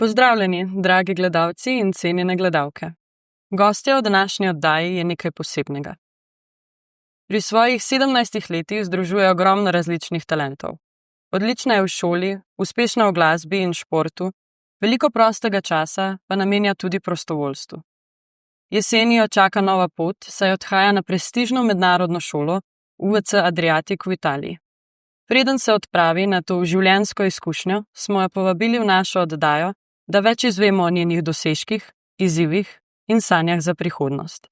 Pozdravljeni, dragi gledalci in cenjene gledalke. Gostja v današnji oddaji je nekaj posebnega. Pri svojih 17 letih združuje ogromno različnih talentov. Odlična je v šoli, uspešna v glasbi in športu, veliko prostega časa pa namenja tudi prostovoljstvu. Jeseni jo čaka nova pot, saj odhaja na prestižno mednarodno šolo UWC Adriatic v Italiji. Preden se odpravi na to življenjsko izkušnjo, smo jo povabili v našo oddajo, da več izvemo o njenih dosežkih, izzivih in sanjah za prihodnost.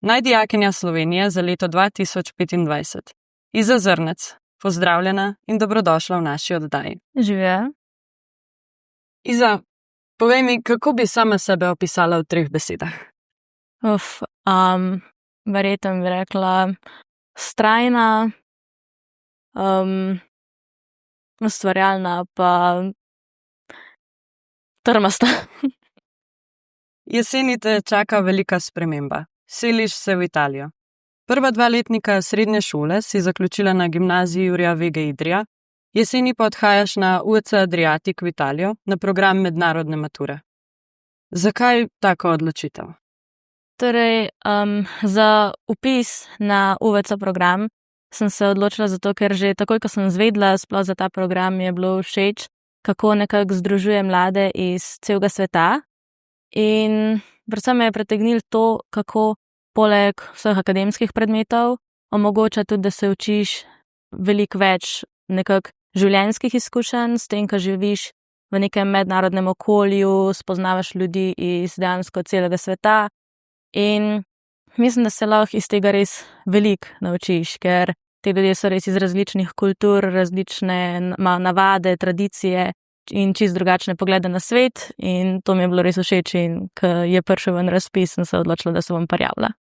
Najdijakinja Slovenije za leto 2025. Iza Zrnec, pozdravljena in dobrodošla v naši oddaji. Živja. Iza, povej mi, kako bi sama sebe opisala v 3 besedah? Verjetno bi rekla vztrajna, ustvarjalna pa trmasta. Jeseni te čaka velika sprememba. Seliš se v Italijo. Prva 2 letnika srednje šole si zaključila na gimnaziji Jurija Vege Idrija, jeseni pa odhajaš na UWC Adriatic v Italijo na program mednarodne mature. Zakaj tako odločitev? Torej, za vpis na UWC program sem se odločila zato, ker že takoj, ko sem zvedla sploh za ta program, mi je bilo všeč, kako nekako združuje mlade iz celega sveta. In predvsem me je pritegnilo to, kako poleg vseh akademskih predmetov omogoča tudi, da se učiš veliko več nekako življenjskih izkušenj, s tem, ko živiš v nekem mednarodnem okolju, spoznavaš ljudi iz dejansko celega sveta. In mislim, da se lahko iz tega res veliko naučiš, ker ti ljudje so res iz različnih kultur, različne navade, tradicije in čist drugačne poglede na svet, in to mi je bilo res všeč, in ko je prišel ven razpis, sem se odločila, da se bom prijavila.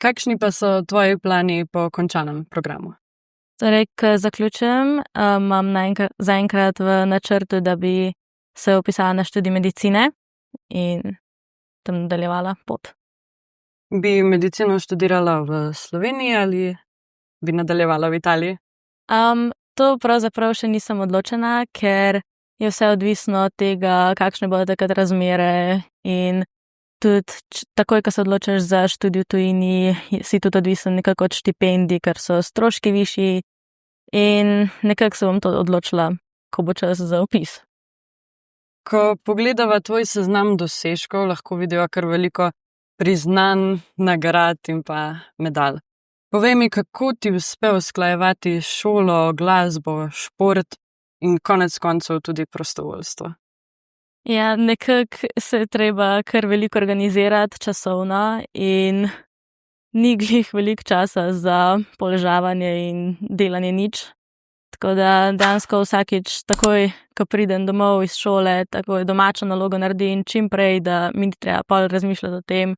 Kakšni pa so tvoji plani po končanem programu? Torej, ko zaključim, imam zaenkrat v načrtu, da bi se vpisala na študij medicine in tam nadaljevala pot. Bi medicino študirala v Sloveniji ali bi nadaljevala v Italiji? To pravzaprav še nisem odločena, ker je vse odvisno od tega, kakšne bodo takrat razmere, in tudi takoj, ko se odločiš za študij v tujini, si tudi odvisen nekako od štipendij, ker so stroški višji, in nekako se bom to odločila, ko bo čas za vpis. Ko pogledava tvoj seznam dosežkov, lahko vidiva kar veliko priznanj, nagrad in pa medalj. Povej mi, kako ti uspe usklajevati šolo, glasbo, šport in konec koncev tudi prostovoljstvo? Ja, nekako se je treba kar veliko organizirati časovno in ni glih veliko časa za poležavanje in delanje nič. Tako da dejansko vsakič takoj, ko pridem domov iz šole, takoj domačo nalogo naredim čim prej, da mi ni treba pol razmišljati o tem.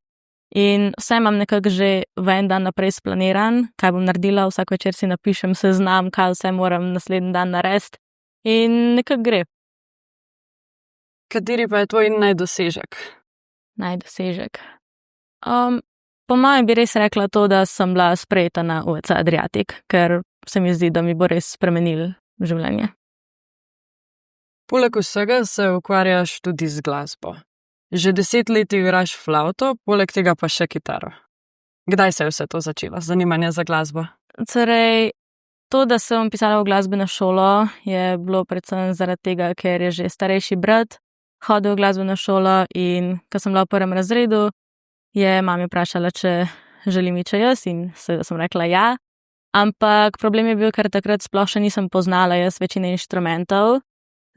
In vse imam nekako že v en dan naprej splaniran, kaj bom naredila, vsak večer si napišem seznam, kaj vse moram naslednji dan narediti, in nekako gre. Kateri pa je tvoj najdosežek? Najdosežek? Po mojem bi res rekla to, da sem bila sprejeta na UWC Adriatic, ker se mi zdi, da mi bo res spremenil življenje. Poleg vsega se ukvarjaš tudi z glasbo. Že 10 let igraš flavto, poleg tega pa še kitaro. Kdaj se je vse to začelo, zanimanje za glasbo? Torej, to, da sem pisala v glasbeno šolo, je bilo predvsem zaradi tega, ker je že starejši brat hodil v glasbeno šolo, in ko sem bila v 1. razredu, je mami vprašala, če želim iti jaz, in seveda sem rekla ja. Ampak problem je bil, ker takrat sploh še nisem poznala jaz večine inštrumentov.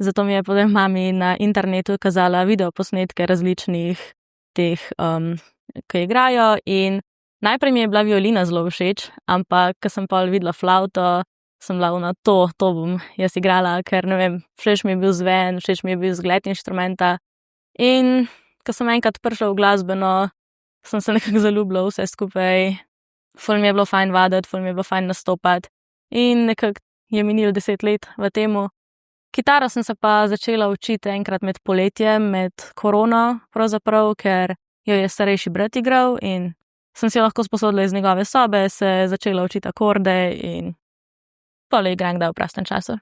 Zato mi je potem mami na internetu kazala videoposnetke različnih teh, ki igrajo, in najprej mi je bila violina zelo všeč, ampak ko sem pol videla flavto, sem bila to bom jaz igrala, ker ne vem, všeč mi je bil zven, všeč mi je bil izgled inštrumenta. In ko sem enkrat prišla v glasbeno, sem se nekako zaljubila vse skupaj, ful mi je bilo fajn vaditi, ful mi je bilo fajn nastopati, in nekako je minilo 10 let v temu. Kitaro sem se pa začela učiti enkrat med poletjem, med korono pravzaprav, ker jo je starejši brat igral in sem si lahko sposodila iz njegove sobe, se začela učiti akorde in pol igram kdaj v prostem času.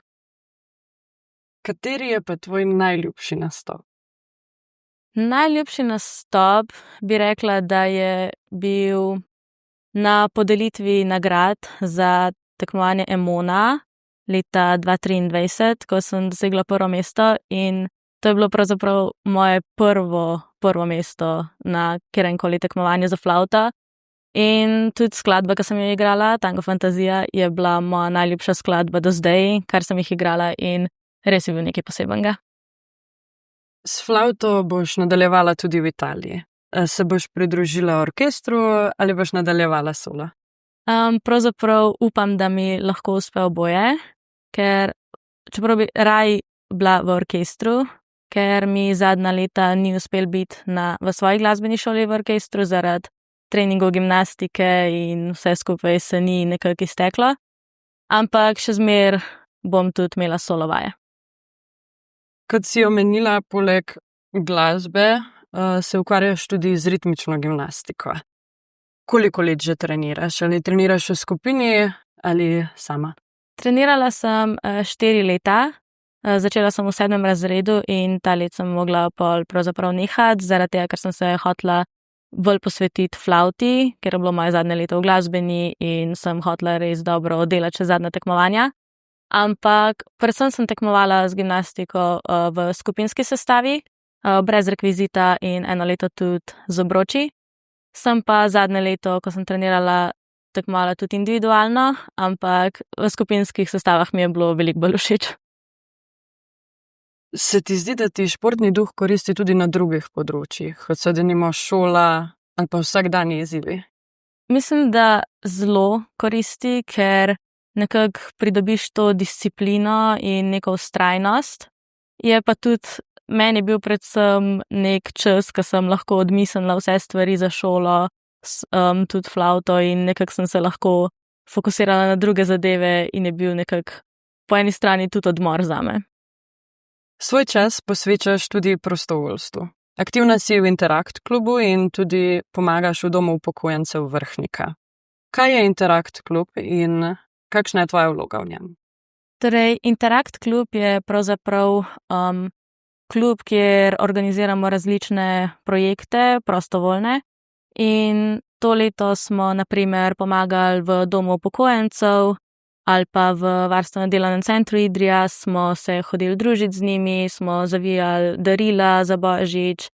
Kateri je pa tvoj najljubši nastop? Najljubši nastop bi rekla, da je bil na podelitvi nagrad za tekmovanje Emona leta 2023, ko sem dosegla prvo mesto in to je bilo pravzaprav moje prvo mesto na kateremkoli tekmovanju za flavto. In tudi skladba, ki sem jo igrala, Tango Fantazija, je bila moja najljubša skladba do zdaj, kar sem jih igrala in res je bil nekaj posebnega. S flavto boš nadaljevala tudi v Italiji. Se boš pridružila orkestru ali boš nadaljevala solo? Pravzaprav upam, da mi lahko uspe oboje, ker čeprav bi raj bila v orkestru, ker mi zadnja leta ni uspel biti v svoji glasbeni šoli v orkestru zaradi treningov gimnastike in vse skupaj se ni nekako izteklo, ampak še zmeraj bom tudi imela solo vaje. Kot si omenila, poleg glasbe se ukvarjaš tudi z ritmično gimnastiko. Koliko let že treniraš? Ali treniraš v skupini ali sama? Trenirala sem 4 leta. Začela sem v 7. razredu in ta let sem mogla pravzaprav nehati, zaradi tega, ker sem se hotela bolj posvetiti flavti, ker je bilo moje zadnje leto v glasbeni in sem hotela res dobro oddelati še zadnja tekmovanja. Ampak predvsem sem tekmovala z gimnastiko v skupinski sestavi, brez rekvizita in 1 leto tudi z obroči. Sem pa zadnje leto, ko sem trenirala, tekmovala tudi individualno, ampak v skupinskih sestavah mi je bilo veliko bolj všeč. Se ti zdi, da ti športni duh koristi tudi na drugih področjih, kot so denimo šola ali pa vsakdanji izzivi? Mislim, da zelo koristi, ker nekako pridobiš to disciplino in neko vztrajnost. Je pa tudi meni bil predvsem nek čas, ko sem lahko odmislila vse stvari za šolo, tudi flavto in nekako sem se lahko fokusirala na druge zadeve in je bil nekako po eni strani tudi odmor zame. Svoj čas posvečaš tudi prostovoljstvu. Aktivna si v Interakt klubu in tudi pomagaš v domu upokojencev Vrhnika. Kaj je Interakt klub in kakšna je tvoja vloga v njem? Torej, Interakt klub je pravzaprav klub, kjer organiziramo različne projekte, prostovoljne. In to leto smo na primer pomagali v domu upokojencev ali pa v varstveno-delovnem centru Idrija, smo se hodili družiti z njimi, smo zavijali darila za Božič,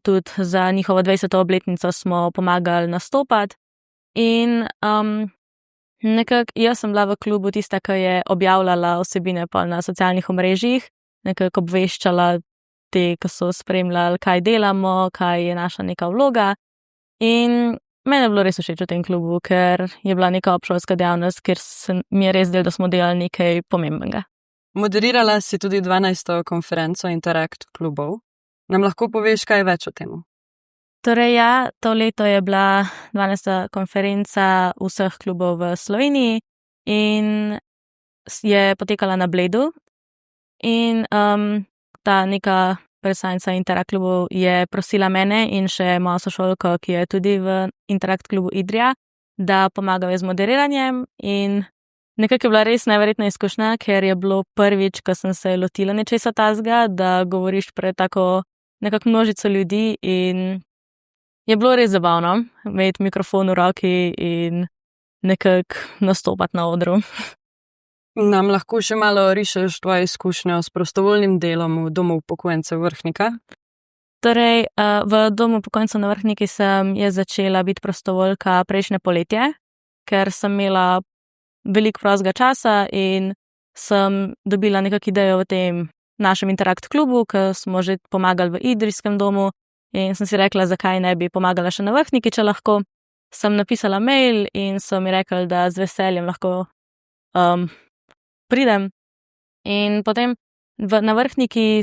tudi za njihovo 20. obletnico smo pomagali nastopati. In nekako jaz sem bila v klubu tista, ki je objavljala vsebine na socialnih omrežjih, nekako obveščala te, ki so spremljali, kaj delamo, kaj je naša neka vloga. In meni je bilo res všeč v tem klubu, ker je bila neka obšolska dejavnost, ker mi je res del, da smo delali nekaj pomembnega. Moderirala si tudi 12. konferenco Interakt klubov. Nam lahko poveš kaj več o tem? Torej ja, to leto je bila 12. konferenca vseh klubov v Sloveniji in je potekala na Bledu. In ta neka predstavnica Interakt klubu je prosila mene in še mojo sošolko, ki je tudi v Interakt klubu Idrija, da pomagajo z moderiranjem in nekako je bila res neverjetna izkušnja, ker je bilo prvič, ko sem se lotila nečesa tazga, da govoriš pred tako nekako množico ljudi in je bilo res zabavno imeti mikrofon v roki in nekako nastopati na odru. Nam lahko še malo rišeš tvoje izkušnje s prostovoljnim delom v domu upokojencev Vrhnika? Torej, v domu upokojencev na Vrhniki sem začela biti prostovoljka prejšnje poletje, ker sem imela veliko prostega časa in sem dobila nekako idejo v tem našem Interakt klubu, ker smo že pomagali v idrijskem domu in sem si rekla, zakaj ne bi pomagala še na Vrhniki, če lahko. Sem napisala mail in so mi rekli, da z veseljem lahko pridem. In potem na Vrhniki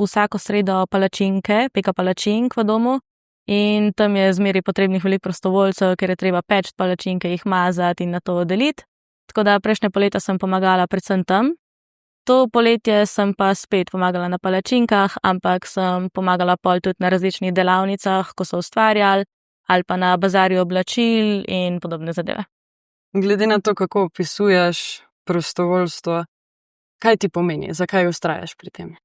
vsako sredo palačinke, peka palačink v domu in tam je zmeraj potrebnih veliko prostovoljcev, ker je treba peči palačinke, jih mazati in na to deliti. Tako da prejšnje poletje sem pomagala predvsem tam. To poletje sem pa spet pomagala na palačinkah, ampak sem pomagala pol tudi na različnih delavnicah, ko so ustvarjali, ali pa na bazarju oblačil in podobne zadeve. Glede na to, kako opisuješ prostovoljstvo, Kaj ti pomeni, zakaj vztrajaš pri tem?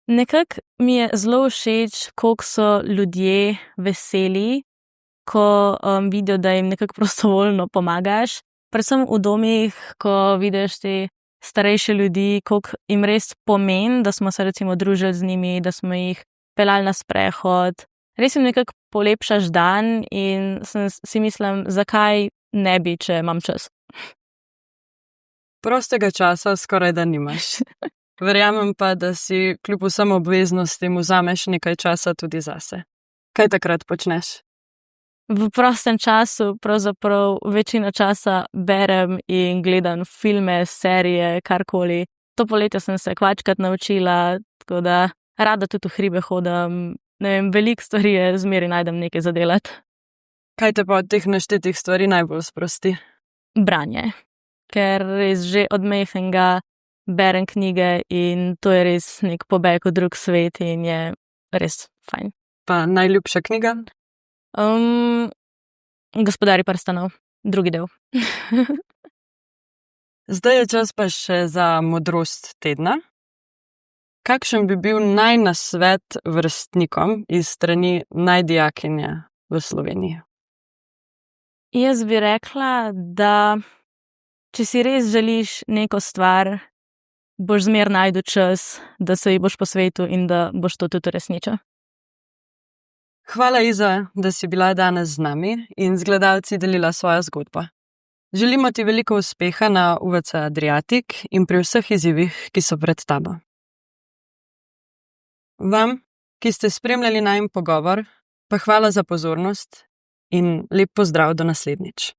Nekako mi je zelo všeč, koliko so ljudje veseli, ko vidijo, da jim nekako prostovoljno pomagaš. Predvsem v domih, ko vidiš te starejše ljudi, koliko jim res pomeni, da smo se recimo družili z njimi, da smo jih peljali na sprehod. Res jim nekako polepšaš dan in si mislim, zakaj ne bi, če imam čas. Prostega časa skoraj da nimaš. Verjamem pa, da si kljub vsem obveznostim vzameš nekaj časa tudi zase. Kaj takrat počneš? V prostem času pravzaprav večino časa berem in gledam filme, serije, karkoli. To poletje sem se kvačkrat naučila, tako da rada tudi v hribe hodim. Ne vem, veliko stvari je, zmeraj najdem nekaj za delati. Kaj te pa od teh naštetih stvari najbolj sprosti? Branje. Ker res že od majhnega berem knjige in to je res nek pobeg v drug svet in je res fajn. Pa najljubša knjiga? Gospodarji prstanov, drugi del. Zdaj je čas pa še za modrost tedna. Kakšen bi bil najnasvet vrstnikom iz strani najdijakinje v Sloveniji? Jaz bi rekla, da če si res želiš neko stvar, boš zmer najdu čas, da se ji boš posvetil in da boš to tudi uresničil. Hvala, Iza, da si bila danes z nami in z gledalci delila svojo zgodbo. Želimo ti veliko uspeha na UVC Adriatic in pri vseh izzivih, ki so pred tabo. Vam, ki ste spremljali najin pogovor, pa hvala za pozornost in lep pozdrav do naslednjič.